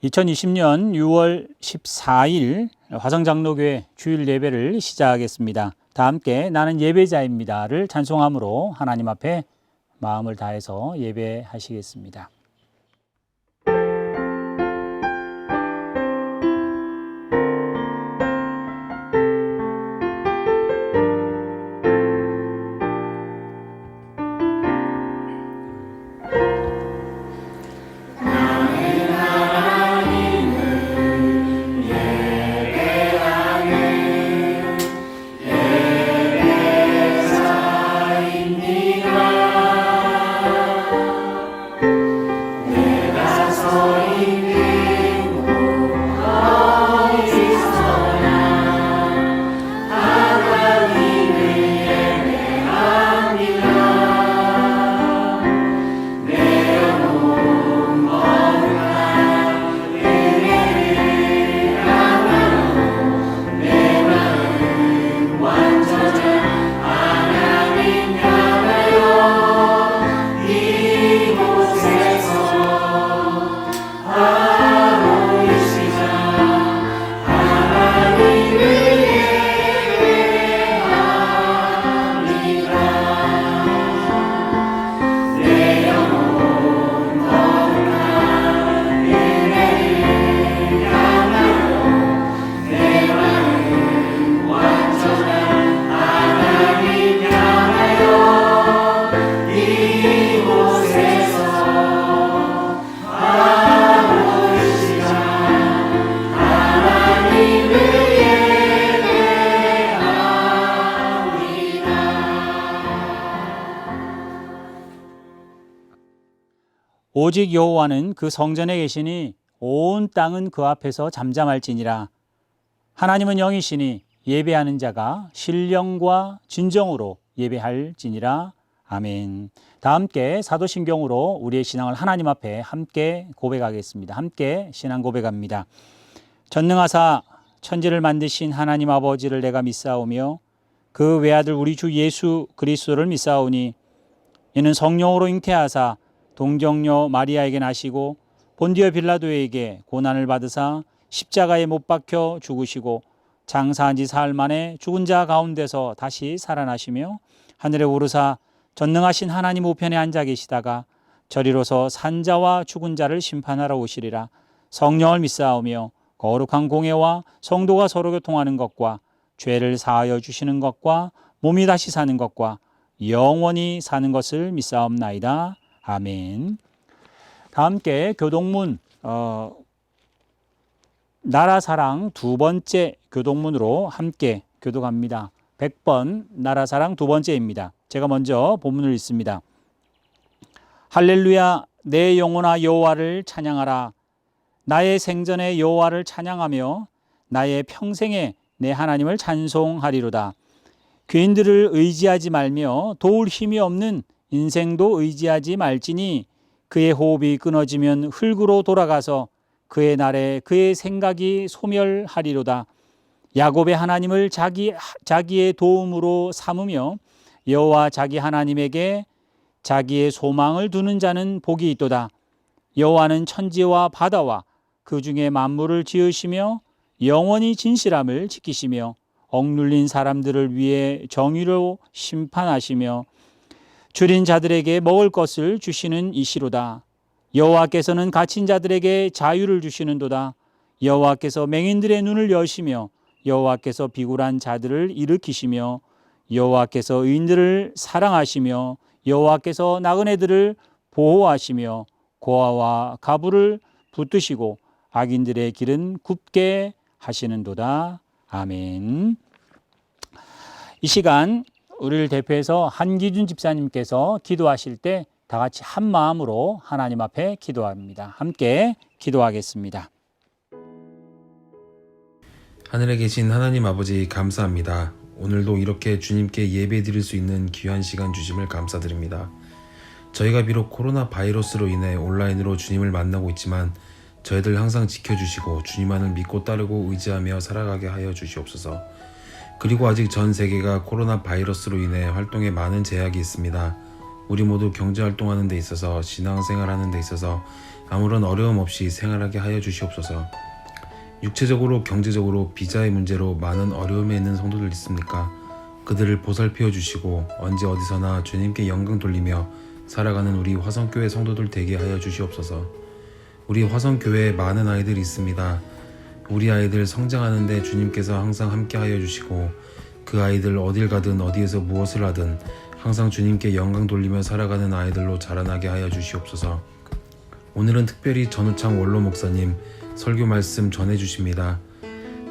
2020년 6월 14일 화성장로교회 주일 예배를 시작하겠습니다. 다 함께 나는 예배자입니다를 찬송함으로 하나님 앞에 마음을 다해서 예배하시겠습니다. 오직 여호와는 그 성전에 계시니 온 땅은 그 앞에서 잠잠할지니라. 하나님은 영이시니 예배하는 자가 신령과 진정으로 예배할지니라. 아멘. 다 함께 사도신경으로 우리의 신앙을 하나님 앞에 함께 고백하겠습니다. 함께 신앙 고백합니다. 전능하사 천지를 만드신 하나님 아버지를 내가 믿사오며 그 외아들 우리 주 예수 그리스도를 믿사오니 이는 성령으로 잉태하사 동정녀 마리아에게 나시고 본디오 빌라도에게 고난을 받으사 십자가에 못 박혀 죽으시고 장사한 지 사흘 만에 죽은 자 가운데서 다시 살아나시며 하늘에 오르사 전능하신 하나님 우편에 앉아 계시다가 저리로서 산자와 죽은 자를 심판하러 오시리라. 성령을 믿사오며 거룩한 공회와 성도가 서로 교통하는 것과 죄를 사하여 주시는 것과 몸이 다시 사는 것과 영원히 사는 것을 믿사옵나이다. 아멘. 다 함께 교동문 나라사랑 두 번째 교동문으로 함께 교독합니다. 100번 나라사랑 두 번째입니다. 제가 먼저 본문을 읽습니다. 할렐루야, 내 영혼아 여호와를 찬양하라. 나의 생전에 여호와를 찬양하며 나의 평생에 내 하나님을 찬송하리로다. 귀인들을 의지하지 말며 도울 힘이 없는 인생도 의지하지 말지니 그의 호흡이 끊어지면 흙으로 돌아가서 그의 날에 그의 생각이 소멸하리로다. 야곱의 하나님을 자기의 도움으로 삼으며 여호와 자기 하나님에게 자기의 소망을 두는 자는 복이 있도다. 여호와는 천지와 바다와 그 중에 만물을 지으시며 영원히 진실함을 지키시며 억눌린 사람들을 위해 정의로 심판하시며 줄인 자들에게 먹을 것을 주시는 이시로다. 여호와께서는 갇힌 자들에게 자유를 주시는도다. 여호와께서 맹인들의 눈을 여시며 여호와께서 비굴한 자들을 일으키시며 여호와께서 의인들을 사랑하시며 여호와께서 나그네들을 보호하시며 고아와 가부를 붙드시고 악인들의 길은 굽게 하시는도다. 아멘. 이 시간 우리를 대표해서 한기준 집사님께서 기도하실 때 다 같이 한 마음으로 하나님 앞에 기도합니다. 함께 기도하겠습니다. 하늘에 계신 하나님 아버지 감사합니다. 오늘도 이렇게 주님께 예배 드릴 수 있는 귀한 시간 주심을 감사드립니다. 저희가 비록 코로나 바이러스로 인해 온라인으로 주님을 만나고 있지만 저희들 항상 지켜주시고 주님만을 믿고 따르고 의지하며 살아가게 하여 주시옵소서. 그리고 아직 전 세계가 코로나 바이러스로 인해 활동에 많은 제약이 있습니다. 우리 모두 경제활동하는 데 있어서 신앙생활하는 데 있어서 아무런 어려움 없이 생활하게 하여 주시옵소서. 육체적으로 경제적으로 비자의 문제로 많은 어려움에 있는 성도들 있습니까? 그들을 보살펴 주시고 언제 어디서나 주님께 영광 돌리며 살아가는 우리 화성교회 성도들 되게 하여 주시옵소서. 우리 화성교회에 많은 아이들이 있습니다. 우리 아이들 성장하는데 주님께서 항상 함께 하여 주시고 그 아이들 어딜 가든 어디에서 무엇을 하든 항상 주님께 영광 돌리며 살아가는 아이들로 자라나게 하여 주시옵소서. 오늘은 특별히 전우창 원로 목사님 설교 말씀 전해주십니다.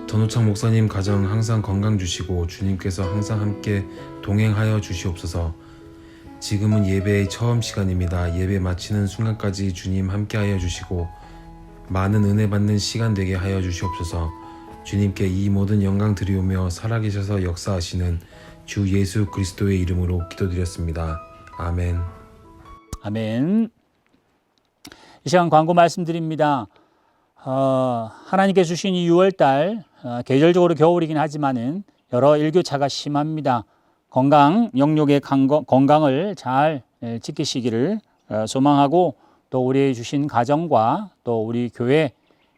전우창 목사님 가정 항상 건강 주시고 주님께서 항상 함께 동행하여 주시옵소서. 지금은 예배의 처음 시간입니다. 예배 마치는 순간까지 주님 함께하여 주시고 많은 은혜 받는 시간 되게 하여 주시옵소서. 주님께 이 모든 영광 드리오며 살아계셔서 역사하시는 주 예수 그리스도의 이름으로 기도드렸습니다. 아멘. 아멘. 이 시간 광고 말씀드립니다. 하나님께 주신 이 6월달 계절적으로 겨울이긴 하지만은 여러 일교차가 심합니다. 건강, 영육의 건강을 잘 지키시기를 소망하고 또 우리 주신 가정과 또 우리 교회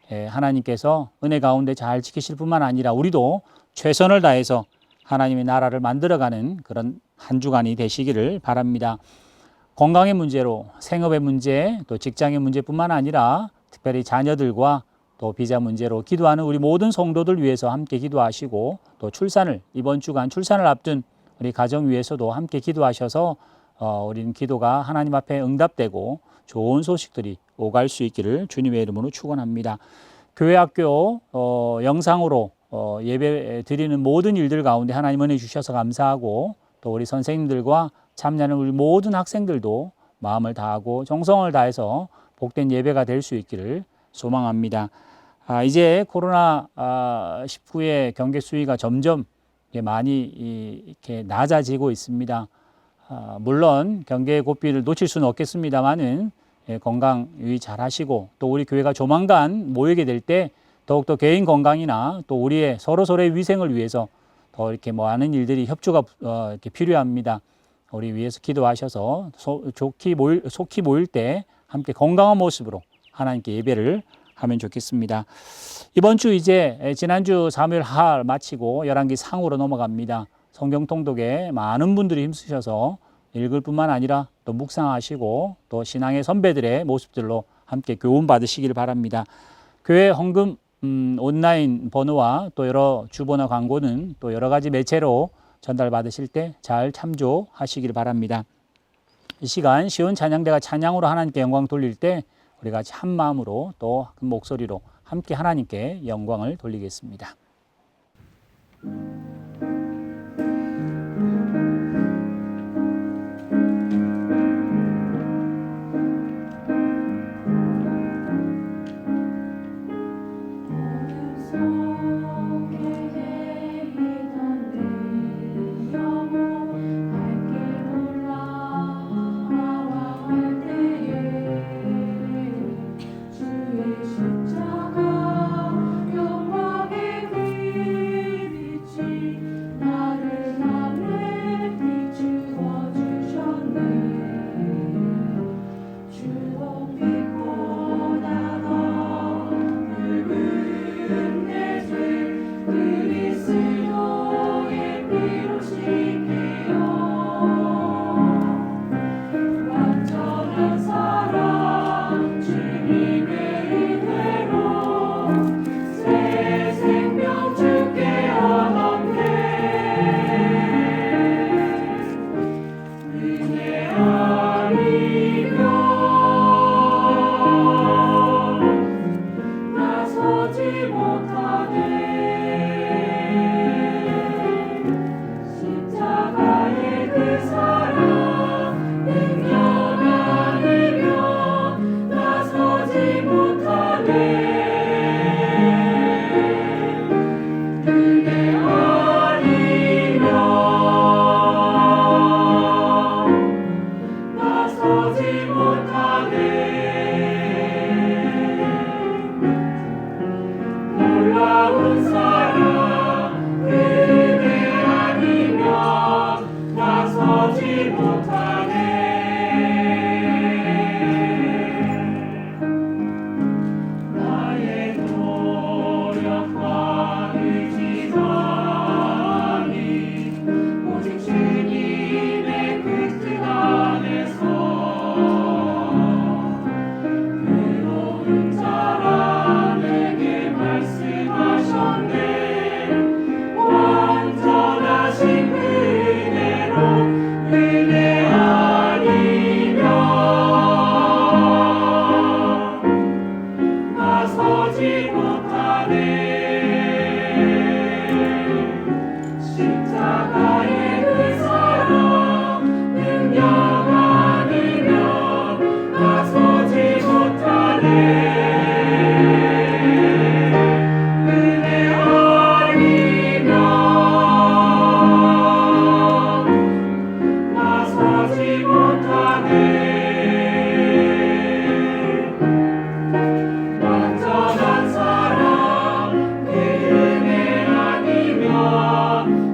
하나님께서 은혜 가운데 잘 지키실 뿐만 아니라 우리도 최선을 다해서 하나님의 나라를 만들어가는 그런 한 주간이 되시기를 바랍니다. 건강의 문제로 생업의 문제 또 직장의 문제뿐만 아니라 특별히 자녀들과 또 비자 문제로 기도하는 우리 모든 성도들 위해서 함께 기도하시고 또 이번 주간 출산을 앞둔 우리 가정 위해서도 함께 기도하셔서 우리는 기도가 하나님 앞에 응답되고 좋은 소식들이 오갈 수 있기를 주님의 이름으로 축원합니다. 교회 학교 영상으로 예배 드리는 모든 일들 가운데 하나님 은혜 주셔서 감사하고 또 우리 선생님들과 참여하는 우리 모든 학생들도 마음을 다하고 정성을 다해서 복된 예배가 될 수 있기를 소망합니다. 이제 코로나19의 경계 수위가 점점 많이 이렇게 낮아지고 있습니다. 물론 경계의 고비를 놓칠 수는 없겠습니다만은 건강 유의 잘 하시고 또 우리 교회가 조만간 모이게 될 때 더욱더 개인 건강이나 또 우리의 서로서로의 위생을 위해서 더 이렇게 많은 일들이 협조가 이렇게 필요합니다. 우리 위해서 기도하셔서 속히 모일 때 함께 건강한 모습으로 하나님께 예배를 하면 좋겠습니다. 이번 주 이제 지난주 사무엘 하를 마치고 열왕기 상으로 넘어갑니다. 성경 통독에 많은 분들이 힘쓰셔서 읽을 뿐만 아니라 또 묵상하시고 또 신앙의 선배들의 모습들로 함께 교훈 받으시길 바랍니다. 교회 헌금 온라인 번호와 또 여러 주보나 광고는 또 여러 가지 매체로 전달 받으실 때 잘 참조하시길 바랍니다. 이 시간 시온 찬양대가 찬양으로 하나님께 영광 돌릴 때 우리가 한 마음으로 또 큰 목소리로 함께 하나님께 영광을 돌리겠습니다. 십자가 영광의 빛이 십자가의 그 사랑 능력 아니면 나서지 못하네. 은혜 아니면 나서지 못하네. 완전한 사랑 그 은혜 아니면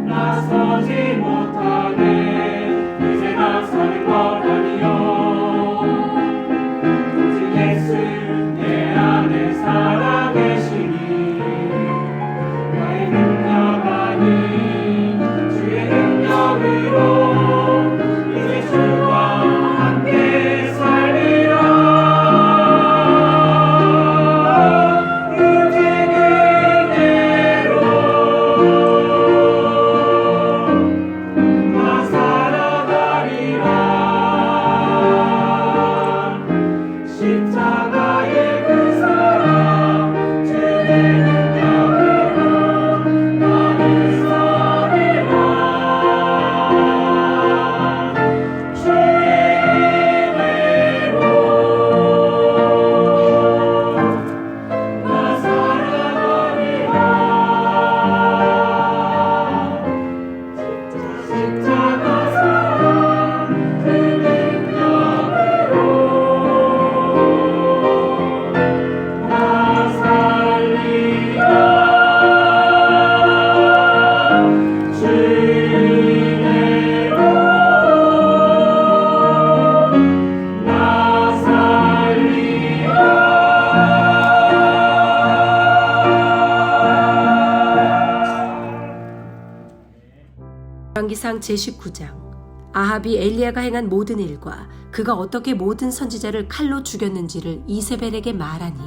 나서지 못하네. 이제 나 사는 것 아니요 오직 예수 내 안에 살아계시니 나의 능력 아닌 주의 능력으로 이제 주와 함께 살리라. 나 살아가리라. 십자가의 그 사랑 주의 능력으로 나는 서리라. 주의 은혜로 나 살아가리라. 십자가 사랑 그 능력으로 나 살리라. 주 은혜로 나 살리라. 열왕기상 제19장. 아합이 엘리야가 행한 모든 일과 그가 어떻게 모든 선지자를 칼로 죽였는지를 이세벨에게 말하니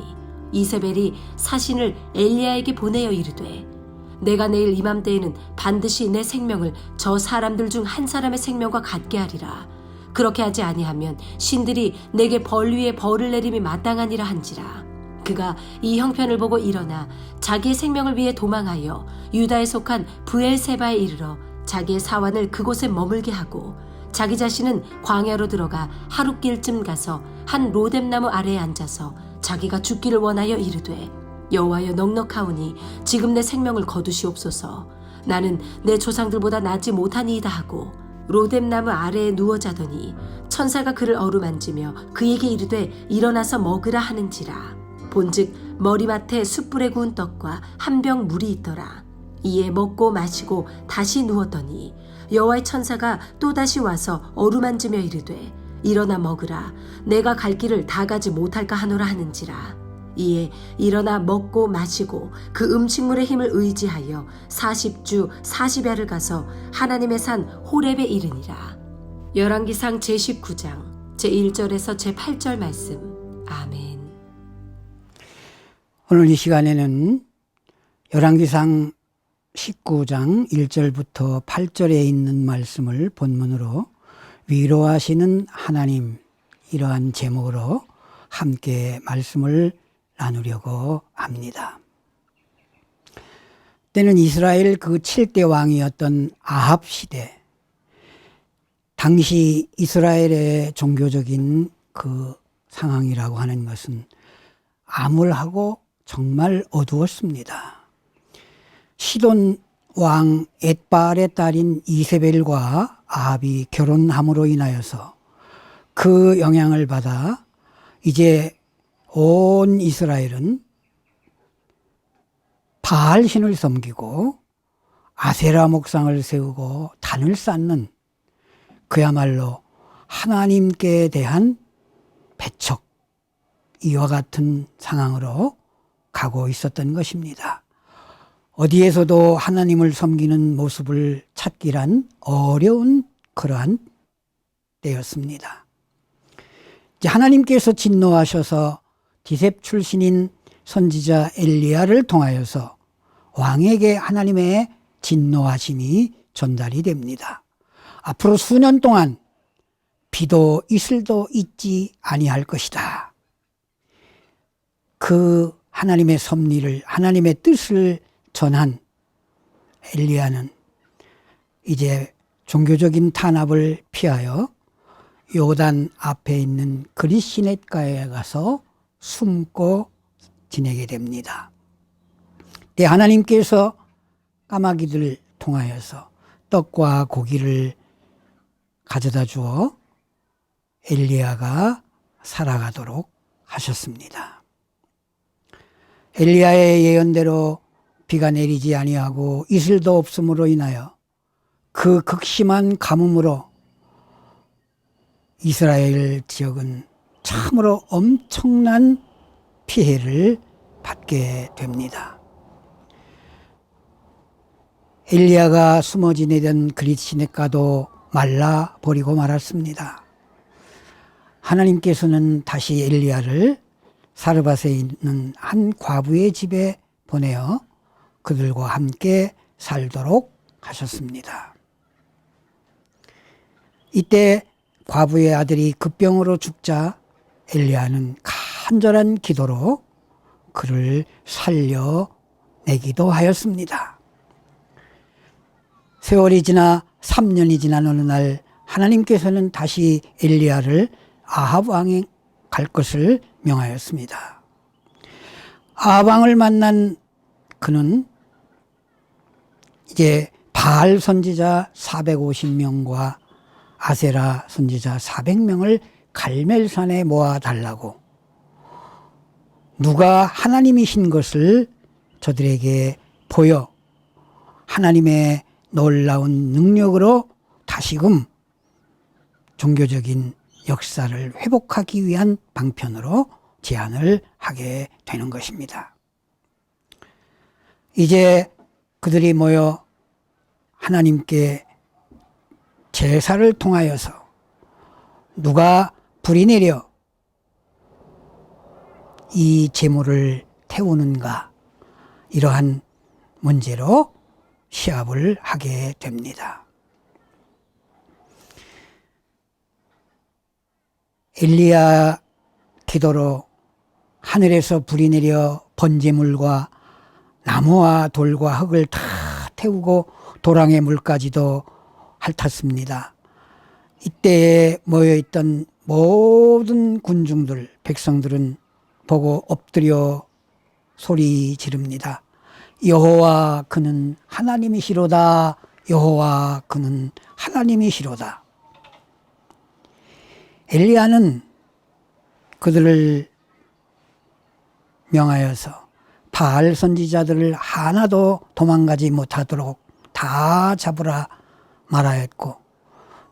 이세벨이 사신을 엘리야에게 보내어 이르되 내가 내일 이맘때에는 반드시 내 생명을 저 사람들 중 한 사람의 생명과 같게 하리라. 그렇게 하지 아니하면 신들이 내게 벌 위에 벌을 내림이 마땅하니라 한지라. 그가 이 형편을 보고 일어나 자기의 생명을 위해 도망하여 유다에 속한 브엘세바에 이르러 자기의 사환을 그곳에 머물게 하고 자기 자신은 광야로 들어가 하룻길쯤 가서 한 로뎀나무 아래에 앉아서 자기가 죽기를 원하여 이르되 여호와여 넉넉하오니 지금 내 생명을 거두시옵소서. 나는 내 조상들보다 낫지 못하니이다 하고 로뎀나무 아래에 누워 자더니 천사가 그를 어루만지며 그에게 이르되 일어나서 먹으라 하는지라. 본즉 머리맡에 숯불에 구운 떡과 한 병 물이 있더라. 이에 먹고 마시고 다시 누웠더니 여호와의 천사가 또다시 와서 어루만지며 이르되 일어나 먹으라. 내가 갈 길을 다 가지 못할까 하노라 하는지라. 이에 일어나 먹고 마시고 그 음식물의 힘을 의지하여 40주 40야를 가서 하나님의 산 호렙에 이르니라. 열왕기상 제19장 제1절에서 제8절 말씀. 아멘. 오늘 이 시간에는 열왕기상 19장 1절부터 8절에 있는 말씀을 본문으로 위로하시는 하나님, 이러한 제목으로 함께 말씀을 나누려고 합니다. 때는 이스라엘 그 7대 왕이었던 아합 시대, 당시 이스라엘의 종교적인 그 상황이라고 하는 것은 암울하고 정말 어두웠습니다. 시돈 왕 엣바알의 딸인 이세벨과 아합이 결혼함으로 인하여서 그 영향을 받아 이제 온 이스라엘은 바알 신을 섬기고 아세라 목상을 세우고 단을 쌓는 그야말로 하나님께 대한 배척, 이와 같은 상황으로 가고 있었던 것입니다. 어디에서도 하나님을 섬기는 모습을 찾기란 어려운 그러한 때였습니다. 이제 하나님께서 진노하셔서 디셉 출신인 선지자 엘리야를 통하여서 왕에게 하나님의 진노하심이 전달이 됩니다. 앞으로 수년 동안 비도 이슬도 있지 아니할 것이다. 그 하나님의 섭리를, 하나님의 뜻을 전한 엘리야는 이제 종교적인 탄압을 피하여 요단 앞에 있는 그릿시냇가에 가서 숨고 지내게 됩니다. 네, 하나님께서 까마귀들 통하여서 떡과 고기를 가져다 주어 엘리야가 살아가도록 하셨습니다. 엘리야의 예언대로 비가 내리지 아니하고 이슬도 없음으로 인하여 그 극심한 가뭄으로 이스라엘 지역은 참으로 엄청난 피해를 받게 됩니다. 엘리야가 숨어 지내던 그릿시냇가도 말라 버리고 말았습니다. 하나님께서는 다시 엘리야를 사르밧에 있는 한 과부의 집에 보내어 그들과 함께 살도록 하셨습니다. 이때 과부의 아들이 급병으로 죽자 엘리야는 간절한 기도로 그를 살려내기도 하였습니다. 세월이 지나 3년이 지난 어느 날 하나님께서는 다시 엘리야를 아합 왕에 갈 것을 명하였습니다. 아합 왕을 만난 그는 이제 바알 선지자 450명과 아세라 선지자 400명을 갈멜산에 모아달라고 누가 하나님이신 것을 저들에게 보여 하나님의 놀라운 능력으로 다시금 종교적인 역사를 회복하기 위한 방편으로 제안을 하게 되는 것입니다. 이제 그들이 모여 하나님께 제사를 통하여서 누가 불이 내려 이 제물을 태우는가 이러한 문제로 시합을 하게 됩니다. 엘리야 기도로 하늘에서 불이 내려 번제물과 나무와 돌과 흙을 다 태우고 도랑의 물까지도 핥았습니다. 이때에 모여있던 모든 군중들, 백성들은 보고 엎드려 소리 지릅니다. 여호와 그는 하나님이시로다. 여호와 그는 하나님이시로다. 엘리야는 그들을 명하여서 바알 선지자들을 하나도 도망가지 못하도록 다 잡으라 말하였고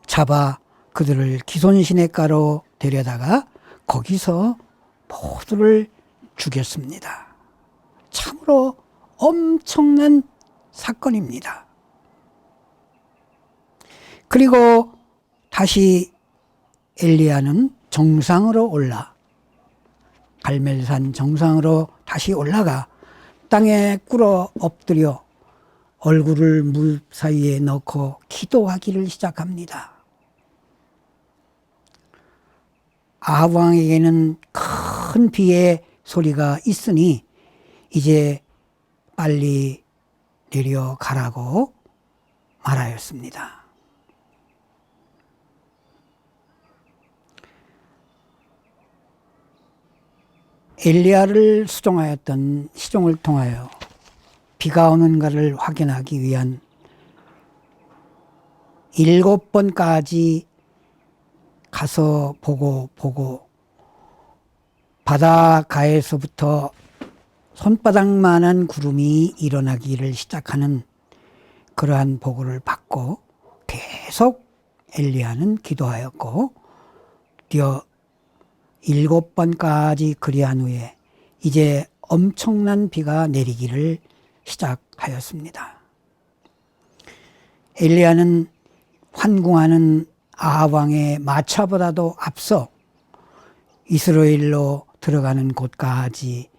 잡아 그들을 기손시냇가로 데려다가 거기서 모두를 죽였습니다. 참으로 엄청난 사건입니다. 그리고 다시 엘리야는 정상으로 갈멜산 정상으로 다시 올라가 땅에 꿇어 엎드려 얼굴을 물 사이에 넣고 기도하기를 시작합니다. 아합 왕에게는 큰 비의 소리가 있으니 이제 빨리 내려가라고 말하였습니다. 엘리야를 수종하였던 시종을 통하여 비가 오는가를 확인하기 위한 7번까지 가서 보고 바닷가에서부터 손바닥만한 구름이 일어나기를 시작하는 그러한 보고를 받고 계속 엘리야는 기도하였고 드디어 7번까지 그리한 후에 이제 엄청난 비가 내리기를 시작하였습니다. 엘리야는 환궁하는 아합 왕의 마차보다도 앞서 이스라엘로 들어가는 곳까지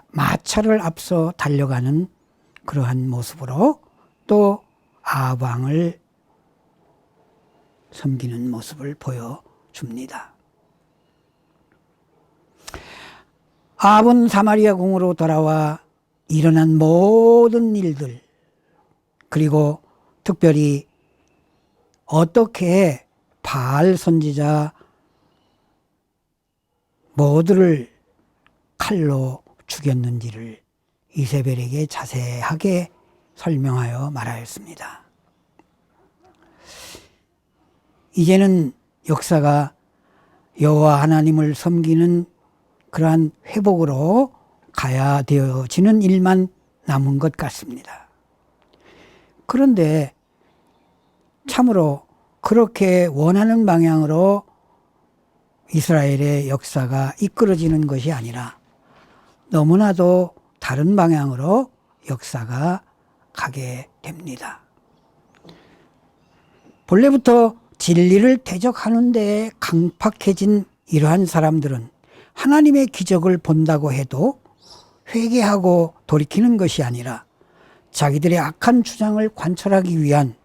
마차를 앞서 달려가는 그러한 모습으로 또 아합 왕을 섬기는 모습을 보여줍니다. 아합은 사마리아 궁으로 돌아와 일어난 모든 일들 그리고 특별히 어떻게 바알 선지자 모두를 칼로 죽였는지를 이세벨에게 자세하게 설명하여 말하였습니다. 이제는 역사가 여호와 하나님을 섬기는 그러한 회복으로 가야 되어지는 일만 남은 것 같습니다. 그런데 참으로 그렇게 원하는 방향으로 이스라엘의 역사가 이끌어지는 것이 아니라 너무나도 다른 방향으로 역사가 가게 됩니다. 본래부터 진리를 대적하는 데 강팍해진 이러한 사람들은 하나님의 기적을 본다고 해도 회개하고 돌이키는 것이 아니라 자기들의 악한 주장을 관철하기 위한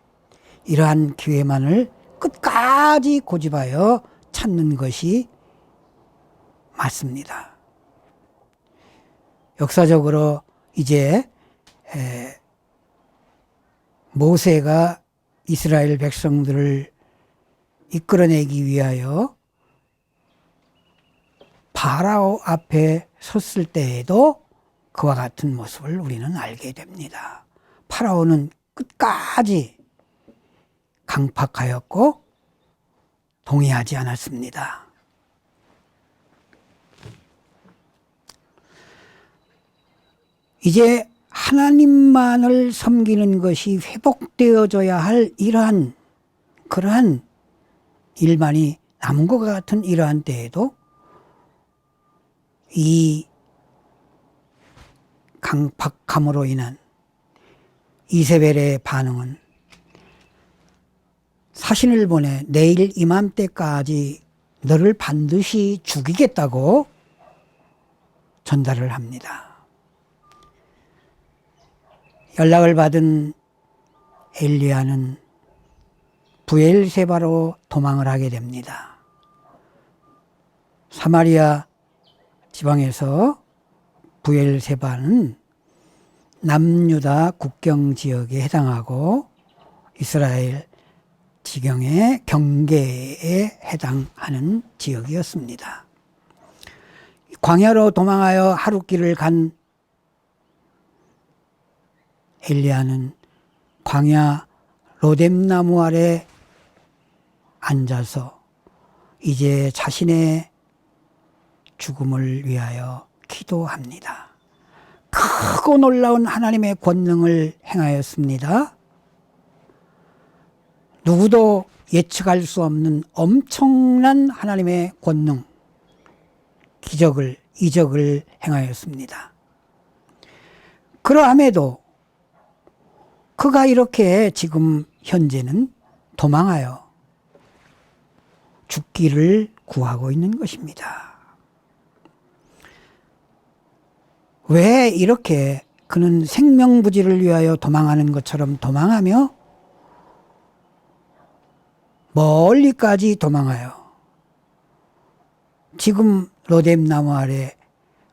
이러한 기회만을 끝까지 고집하여 찾는 것이 맞습니다. 역사적으로 이제 모세가 이스라엘 백성들을 이끌어내기 위하여 파라오 앞에 섰을 때에도 그와 같은 모습을 우리는 알게 됩니다. 파라오는 끝까지 강팍하였고 동의하지 않았습니다. 이제 하나님만을 섬기는 것이 회복되어져야 할 그러한 일만이 남은 것 같은 이러한 때에도 이 강팍함으로 인한 이세벨의 반응은 사신을 보내 내일 이맘때까지 너를 반드시 죽이겠다고 전달을 합니다. 연락을 받은 엘리야는 부엘세바로 도망을 하게 됩니다. 사마리아 지방에서 부엘세바는 남유다 국경 지역에 해당하고 이스라엘 지경의 경계에 해당하는 지역이었습니다. 광야로 도망하여 하룻길을 간 엘리야는 광야 로뎀나무 아래 앉아서 이제 자신의 죽음을 위하여 기도합니다. 크고 놀라운 하나님의 권능을 행하였습니다. 누구도 예측할 수 없는 엄청난 하나님의 권능, 기적을, 이적을 행하였습니다. 그러함에도 그가 이렇게 지금 현재는 도망하여 죽기를 구하고 있는 것입니다. 왜 이렇게 그는 생명부지를 위하여 도망하는 것처럼 도망하며 멀리까지 도망하여 지금 로뎀나무 아래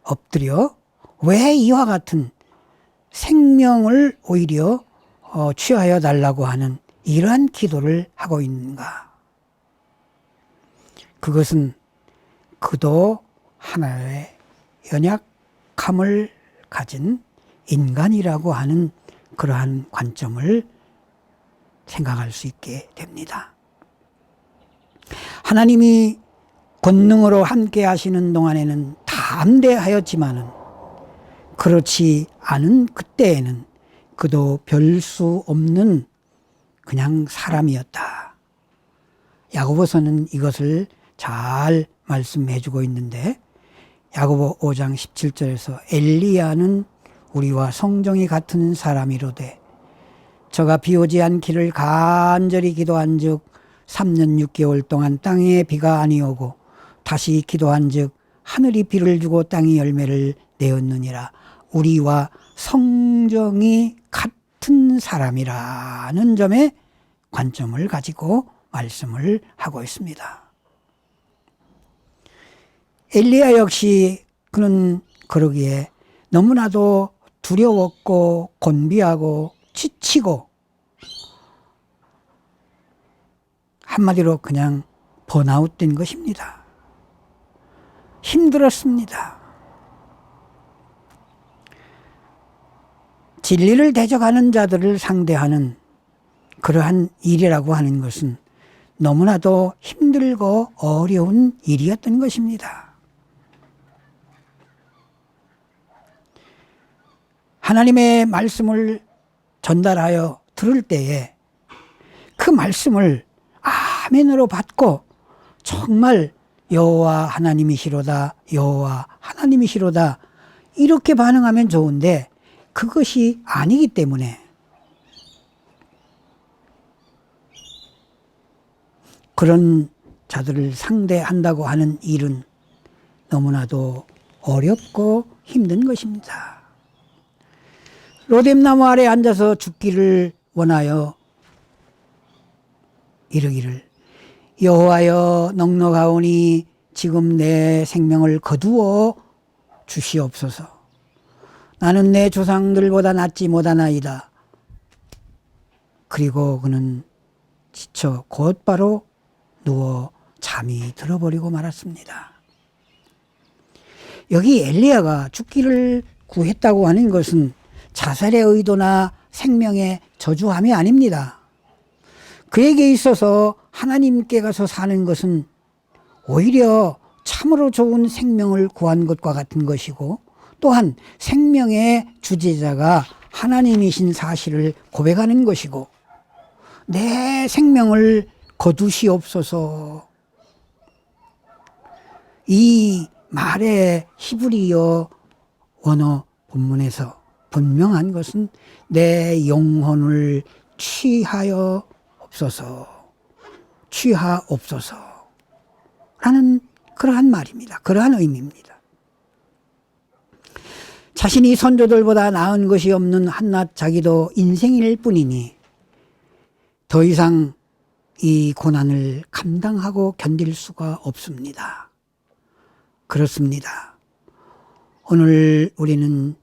엎드려 왜 이와 같은 생명을 오히려 취하여 달라고 하는 이러한 기도를 하고 있는가? 그것은 그도 하나의 연약함을 가진 인간이라고 하는 그러한 관점을 생각할 수 있게 됩니다. 하나님이 권능으로 함께 하시는 동안에는 담대하였지만은 그렇지 않은 그때에는 그도 별 수 없는 그냥 사람이었다. 야고보서는 이것을 잘 말씀해 주고 있는데 야고보 5장 17절에서 엘리야는 우리와 성정이 같은 사람이로되 저가 비 오지 않기를 간절히 기도한 즉 3년 6개월 동안 땅에 비가 아니오고 다시 기도한 즉 하늘이 비를 주고 땅이 열매를 내었느니라. 우리와 성정이 같은 사람이라는 점에 관점을 가지고 말씀을 하고 있습니다. 엘리야 역시 그는 그러기에 너무나도 두려웠고 곤비하고 지치고 한마디로 그냥 번아웃 된 것입니다. 힘들었습니다. 진리를 대적하는 자들을 상대하는 그러한 일이라고 하는 것은 너무나도 힘들고 어려운 일이었던 것입니다. 하나님의 말씀을 전달하여 들을 때에 그 말씀을 아멘으로 받고 정말 여호와 하나님이시로다, 여호와 하나님이시로다 이렇게 반응하면 좋은데 그것이 아니기 때문에 그런 자들을 상대한다고 하는 일은 너무나도 어렵고 힘든 것입니다. 로뎀나무 아래 앉아서 죽기를 원하여 이르기를 여호와여 넉넉하오니 지금 내 생명을 거두어 주시옵소서. 나는 내 조상들보다 낫지 못하나이다. 그리고 그는 지쳐 곧바로 누워 잠이 들어버리고 말았습니다. 여기 엘리야가 죽기를 구했다고 하는 것은 자살의 의도나 생명의 저주함이 아닙니다. 그에게 있어서 하나님께 가서 사는 것은 오히려 참으로 좋은 생명을 구한 것과 같은 것이고 또한 생명의 주제자가 하나님이신 사실을 고백하는 것이고 내 생명을 거두시옵소서. 이 말의 히브리어 원어 본문에서 분명한 것은 내 영혼을 취하여 취하옵소서 라는 그러한 말입니다. 그러한 의미입니다. 자신이 선조들보다 나은 것이 없는 한낱 자기도 인생일 뿐이니 더 이상 이 고난을 감당하고 견딜 수가 없습니다. 그렇습니다. 오늘 우리는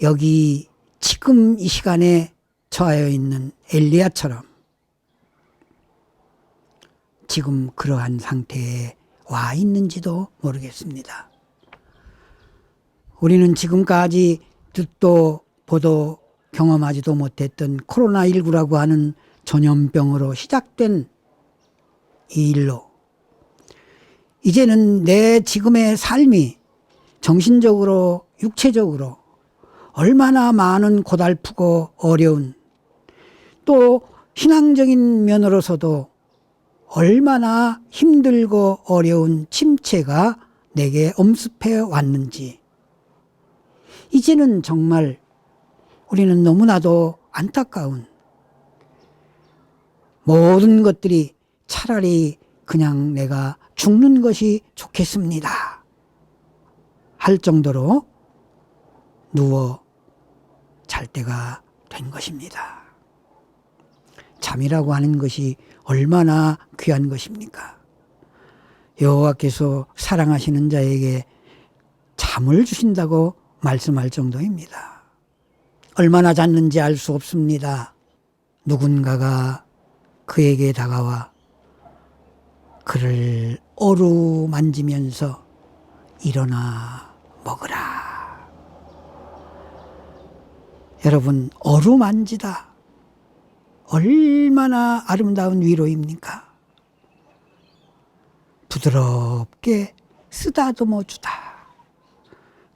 여기 지금 이 시간에 처하여 있는 엘리야처럼 지금 그러한 상태에 와 있는지도 모르겠습니다. 우리는 지금까지 듣도 보도 경험하지도 못했던 코로나19라고 하는 전염병으로 시작된 이 일로 이제는 내 지금의 삶이 정신적으로 육체적으로 얼마나 많은 고달프고 어려운 또 신앙적인 면으로서도 얼마나 힘들고 어려운 침체가 내게 엄습해 왔는지 이제는 정말 우리는 너무나도 안타까운 모든 것들이 차라리 그냥 내가 죽는 것이 좋겠습니다 할 정도로 누워 잘 때가 된 것입니다. 잠이라고 하는 것이 얼마나 귀한 것입니까? 여호와께서 사랑하시는 자에게 잠을 주신다고 말씀할 정도입니다. 얼마나 잤는지 알 수 없습니다. 누군가가 그에게 다가와 그를 어루만지면서 일어나 먹으라. 여러분, 어루만지다. 얼마나 아름다운 위로입니까? 부드럽게 쓰다듬어 주다.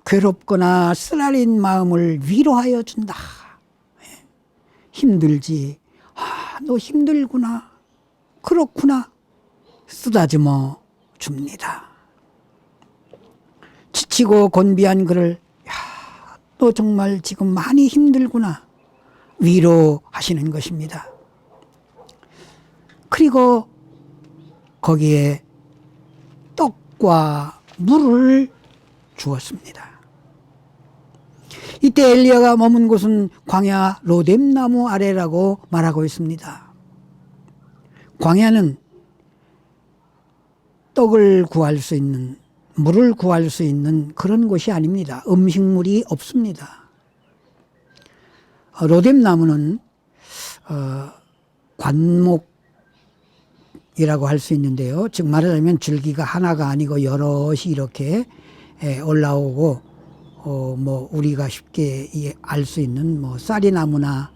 괴롭거나 쓰라린 마음을 위로하여 준다. 힘들지. 너 힘들구나. 그렇구나. 쓰다듬어 줍니다. 지치고 곤비한 그를 너 정말 지금 많이 힘들구나. 위로하시는 것입니다. 그리고 거기에 떡과 물을 주었습니다. 이때 엘리야가 머문 곳은 광야 로뎀나무 아래라고 말하고 있습니다. 광야는 떡을 구할 수 있는, 물을 구할 수 있는 그런 곳이 아닙니다. 음식물이 없습니다. 로뎀나무는 관목 이라고 할 수 있는데요. 즉 말하자면 줄기가 하나가 아니고 여럿이 이렇게 올라오고 뭐 우리가 쉽게 알 수 있는 뭐 쌀이나무나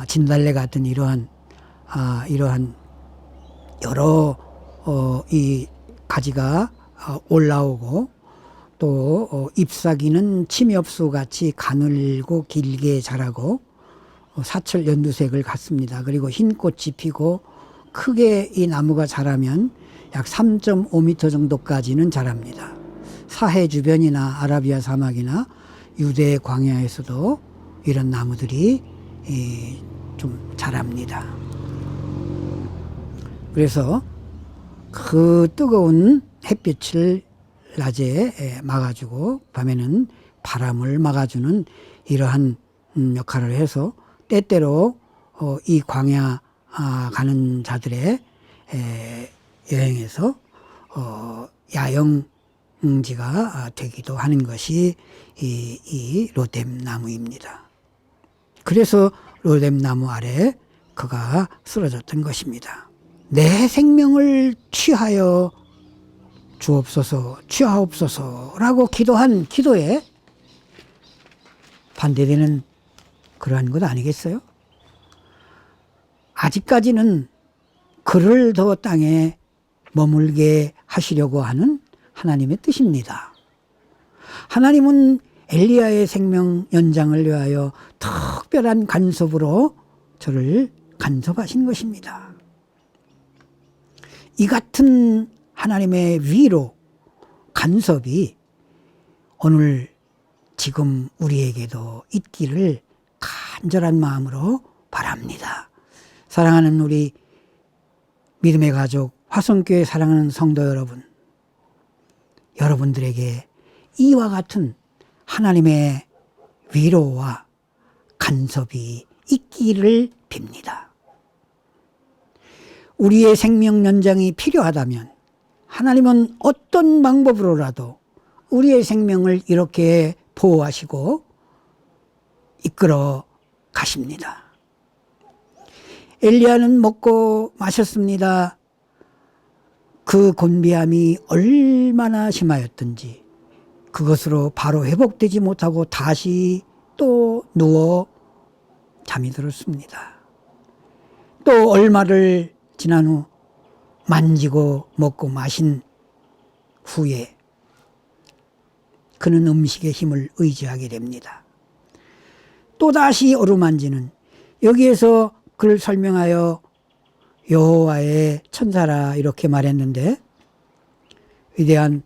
진달래 같은 이러한 여러 이 가지가 올라오고 또 잎사귀는 침엽수 같이 가늘고 길게 자라고 사철 연두색을 갖습니다. 그리고 흰 꽃이 피고 크게 이 나무가 자라면 약 3.5m 정도까지는 자랍니다. 사해 주변이나 아라비아 사막이나 유대 광야에서도 이런 나무들이 좀 자랍니다. 그래서 그 뜨거운 햇빛을 낮에 막아주고 밤에는 바람을 막아주는 이러한 역할을 해서 때때로 이 광야 가는 자들의 여행에서 야영지가 되기도 하는 것이 이 로뎀나무입니다. 그래서 로뎀나무 아래 그가 쓰러졌던 것입니다. 내 생명을 취하여 주옵소서, 취하옵소서라고 기도한 기도에 반대되는 그러한 것 아니겠어요? 아직까지는 그를 더 땅에 머물게 하시려고 하는 하나님의 뜻입니다. 하나님은 엘리야의 생명 연장을 위하여 특별한 간섭으로 저를 간섭하신 것입니다. 이 같은 하나님의 위로, 간섭이 오늘 지금 우리에게도 있기를 간절한 마음으로 바랍니다. 사랑하는 우리 믿음의 가족, 화성교회 사랑하는 성도 여러분, 여러분들에게 이와 같은 하나님의 위로와 간섭이 있기를 빕니다. 우리의 생명 연장이 필요하다면 하나님은 어떤 방법으로라도 우리의 생명을 이렇게 보호하시고 이끌어 가십니다. 엘리야는 먹고 마셨습니다. 그 곤비함이 얼마나 심하였던지 그것으로 바로 회복되지 못하고 다시 또 누워 잠이 들었습니다. 또 얼마를 지난 후 만지고 먹고 마신 후에 그는 음식의 힘을 의지하게 됩니다. 또다시 어루만지는, 여기에서 그를 설명하여 여호와의 천사라 이렇게 말했는데 위대한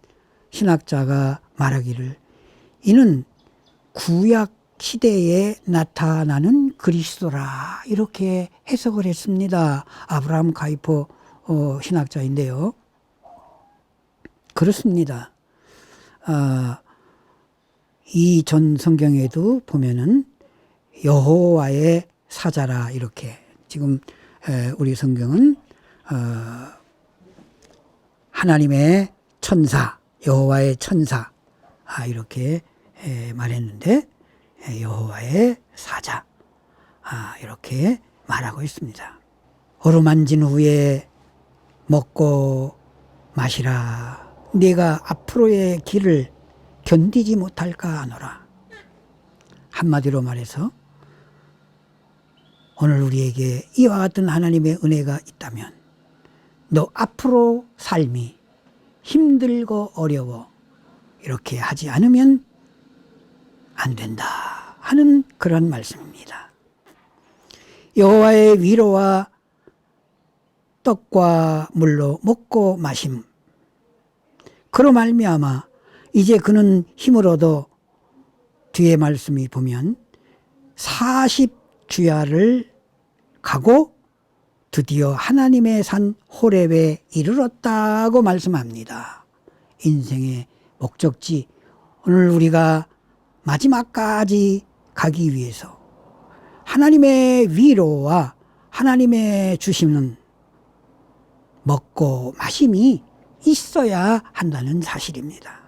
신학자가 말하기를 이는 구약 시대에 나타나는 그리스도라 이렇게 해석을 했습니다. 아브라함 카이퍼 신학자인데요. 그렇습니다. 이 전 성경에도 보면은 여호와의 사자라 이렇게, 지금 우리 성경은 하나님의 천사, 여호와의 천사 이렇게 말했는데 여호와의 사자 이렇게 말하고 있습니다. 어루만진 후에 먹고 마시라. 네가 앞으로의 길을 견디지 못할까 하노라. 한마디로 말해서 오늘 우리에게 이와 같은 하나님의 은혜가 있다면 너 앞으로 삶이 힘들고 어려워 이렇게 하지 않으면 안 된다 하는 그런 말씀입니다. 여호와의 위로와 떡과 물로 먹고 마심, 그로 말미암아 이제 그는 힘을 얻어 뒤에 말씀이 보면 40주야를 가고 드디어 하나님의 산 호렙에 이르렀다고 말씀합니다. 인생의 목적지, 오늘 우리가 마지막까지 가기 위해서 하나님의 위로와 하나님의 주시는 먹고 마심이 있어야 한다는 사실입니다.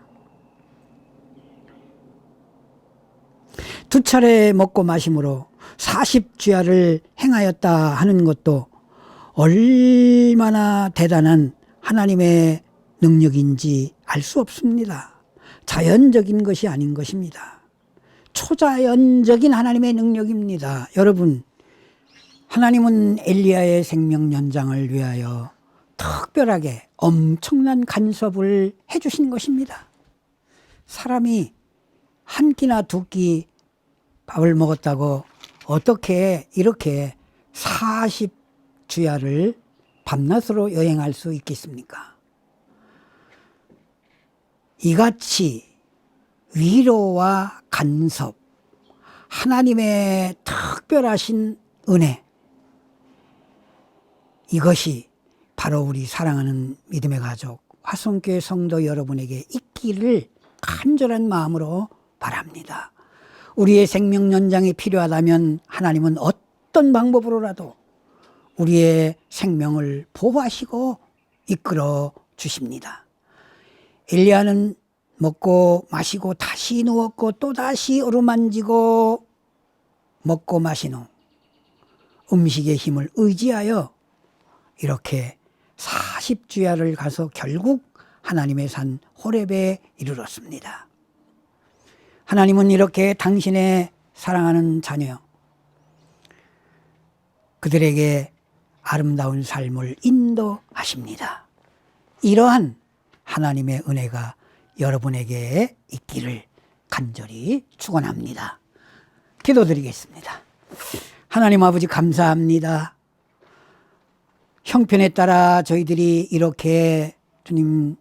두 차례 먹고 마심으로 40주야를 행하였다 하는 것도 얼마나 대단한 하나님의 능력인지 알 수 없습니다. 자연적인 것이 아닌 것입니다. 초자연적인 하나님의 능력입니다. 여러분, 하나님은 엘리야의 생명 연장을 위하여 특별하게 엄청난 간섭을 해주신 것입니다. 사람이 한 끼나 두 끼 밥을 먹었다고 어떻게 이렇게 40주야를 밤낮으로 여행할 수 있겠습니까? 이같이 위로와 간섭, 하나님의 특별하신 은혜, 이것이 바로 우리 사랑하는 믿음의 가족 화성교회 성도 여러분에게 있기를 간절한 마음으로 바랍니다. 우리의 생명 연장이 필요하다면 하나님은 어떤 방법으로라도 우리의 생명을 보호하시고 이끌어 주십니다. 엘리야는 먹고 마시고 다시 누웠고 또다시 어루만지고 먹고 마신 후 음식의 힘을 의지하여 이렇게 40주야를 가서 결국 하나님의 산 호렙에 이르렀습니다. 하나님은 이렇게 당신의 사랑하는 자녀, 그들에게 아름다운 삶을 인도하십니다. 이러한 하나님의 은혜가 여러분에게 있기를 간절히 축원합니다. 기도드리겠습니다. 하나님 아버지 감사합니다. 형편에 따라 저희들이 이렇게 주님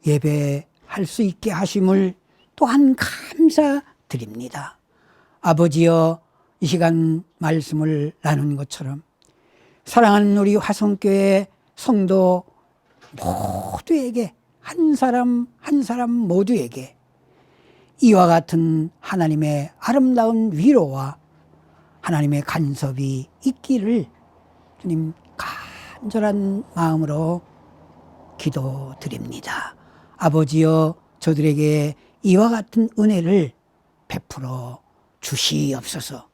예배할 수 있게 하심을 또한 감사드립니다. 아버지여, 이 시간 말씀을 나눈 것처럼 사랑하는 우리 화성교회 성도 모두에게 한 사람 한 사람 모두에게 이와 같은 하나님의 아름다운 위로와 하나님의 간섭이 있기를 주님 간절한 마음으로 기도드립니다. 아버지여, 저들에게 이와 같은 은혜를 베풀어 주시옵소서.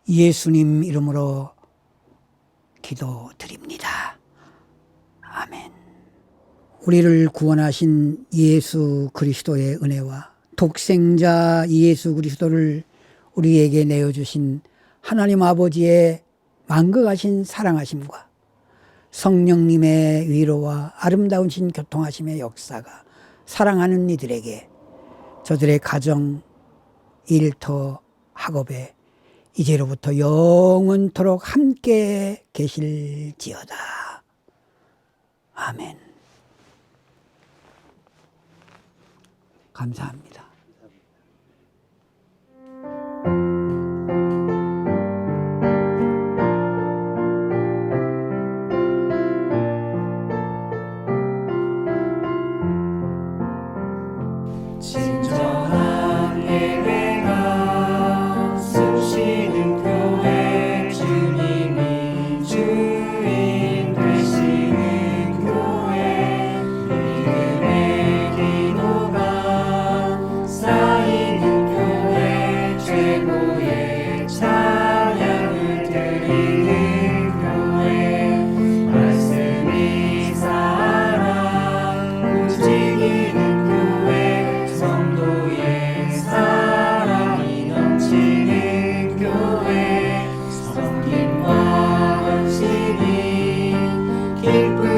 예수님 이름으로 기도드립니다. 아멘. 우리를 구원하신 예수 그리스도의 은혜와 독생자 예수 그리스도를 우리에게 내어주신 하나님 아버지의 만극하신 사랑하심과 성령님의 위로와 아름다우신 교통하심의 역사가 사랑하는 이들에게 저들의 가정, 일터, 학업에 이제로부터 영원토록 함께 계실지어다. 아멘. 감사합니다. 진정한 예배가 숨쉬는 교회, 주님이 주인 되시는 교회, 믿음의 기도가 쌓이는 교회, 최고의 찬양을 드리는 교회, 말씀이 살아 움직이는 교회, 성도의 사랑이 넘치는 교회, 섬김과 헌신이 기쁨